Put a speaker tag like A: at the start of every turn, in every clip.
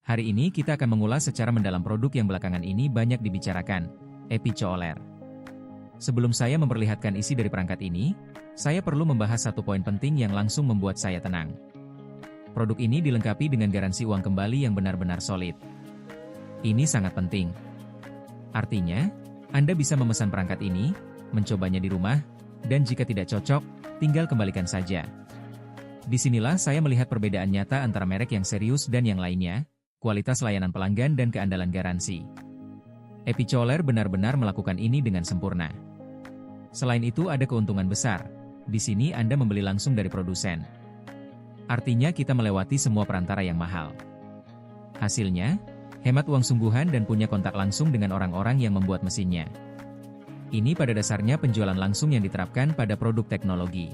A: Hari ini kita akan mengulas secara mendalam produk yang belakangan ini banyak dibicarakan, EpiCooler. Sebelum saya memperlihatkan isi dari perangkat ini, saya perlu membahas satu poin penting yang langsung membuat saya tenang. Produk ini dilengkapi dengan garansi uang kembali yang benar-benar solid. Ini sangat penting. Artinya, Anda bisa memesan perangkat ini, mencobanya di rumah, dan jika tidak cocok, tinggal kembalikan saja. Disinilah saya melihat perbedaan nyata antara merek yang serius dan yang lainnya, kualitas layanan pelanggan dan keandalan garansi. EpiCooler benar-benar melakukan ini dengan sempurna. Selain itu ada keuntungan besar. Di sini Anda membeli langsung dari produsen. Artinya kita melewati semua perantara yang mahal. Hasilnya, hemat uang sungguhan dan punya kontak langsung dengan orang-orang yang membuat mesinnya. Ini pada dasarnya penjualan langsung yang diterapkan pada produk teknologi.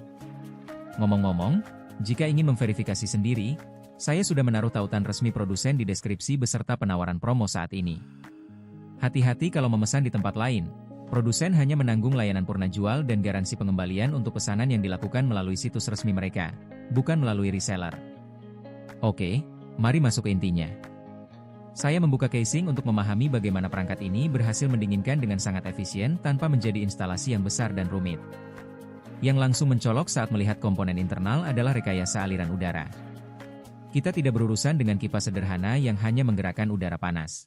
A: Ngomong-ngomong, jika ingin memverifikasi sendiri, saya sudah menaruh tautan resmi produsen di deskripsi beserta penawaran promo saat ini. Hati-hati kalau memesan di tempat lain. Produsen hanya menanggung layanan purna jual dan garansi pengembalian untuk pesanan yang dilakukan melalui situs resmi mereka, bukan melalui reseller. Oke, mari masuk ke intinya. Saya membuka casing untuk memahami bagaimana perangkat ini berhasil mendinginkan dengan sangat efisien tanpa menjadi instalasi yang besar dan rumit. Yang langsung mencolok saat melihat komponen internal adalah rekayasa aliran udara. Kita tidak berurusan dengan kipas sederhana yang hanya menggerakkan udara panas.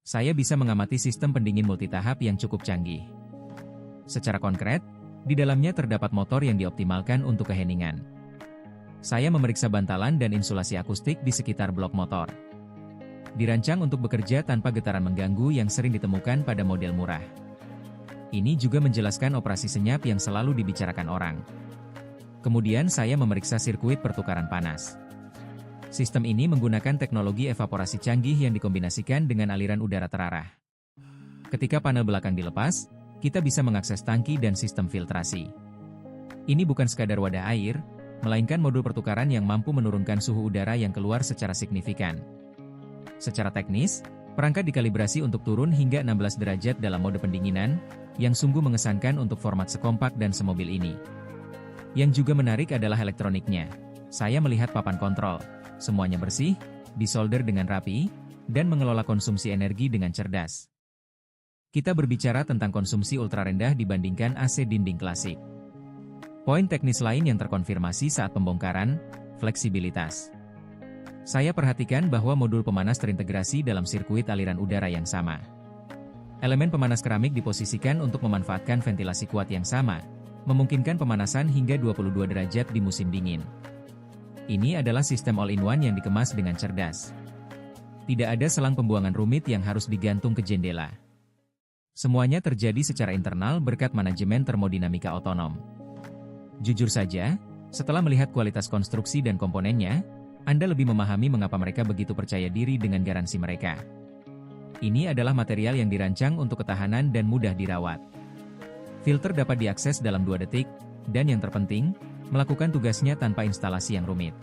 A: Saya bisa mengamati sistem pendingin multitahap yang cukup canggih. Secara konkret, di dalamnya terdapat motor yang dioptimalkan untuk keheningan. Saya memeriksa bantalan dan insulasi akustik di sekitar blok motor. Dirancang untuk bekerja tanpa getaran mengganggu yang sering ditemukan pada model murah. Ini juga menjelaskan operasi senyap yang selalu dibicarakan orang. Kemudian saya memeriksa sirkuit pertukaran panas. Sistem ini menggunakan teknologi evaporasi canggih yang dikombinasikan dengan aliran udara terarah. Ketika panel belakang dilepas, kita bisa mengakses tangki dan sistem filtrasi. Ini bukan sekadar wadah air, melainkan modul pertukaran yang mampu menurunkan suhu udara yang keluar secara signifikan. Secara teknis, perangkat dikalibrasi untuk turun hingga 16 derajat dalam mode pendinginan, yang sungguh mengesankan untuk format sekompak dan semobil ini. Yang juga menarik adalah elektroniknya. Saya melihat papan kontrol. Semuanya bersih, disolder dengan rapi, dan mengelola konsumsi energi dengan cerdas. Kita berbicara tentang konsumsi ultra rendah dibandingkan AC dinding klasik. Poin teknis lain yang terkonfirmasi saat pembongkaran, fleksibilitas. Saya perhatikan bahwa modul pemanas terintegrasi dalam sirkuit aliran udara yang sama. Elemen pemanas keramik diposisikan untuk memanfaatkan ventilasi kuat yang sama, memungkinkan pemanasan hingga 22 derajat di musim dingin. Ini adalah sistem all-in-one yang dikemas dengan cerdas. Tidak ada selang pembuangan rumit yang harus digantung ke jendela. Semuanya terjadi secara internal berkat manajemen termodinamika otonom. Jujur saja, setelah melihat kualitas konstruksi dan komponennya, Anda lebih memahami mengapa mereka begitu percaya diri dengan garansi mereka. Ini adalah material yang dirancang untuk ketahanan dan mudah dirawat. Filter dapat diakses dalam 2 detik, dan yang terpenting, melakukan tugasnya tanpa instalasi yang rumit.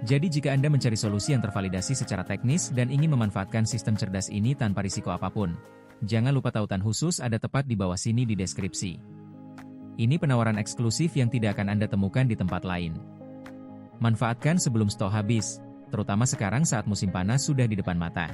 A: Jadi jika Anda mencari solusi yang tervalidasi secara teknis dan ingin memanfaatkan sistem cerdas ini tanpa risiko apapun, jangan lupa tautan khusus ada tepat di bawah sini di deskripsi. Ini penawaran eksklusif yang tidak akan Anda temukan di tempat lain. Manfaatkan sebelum stok habis, terutama sekarang saat musim panas sudah di depan mata.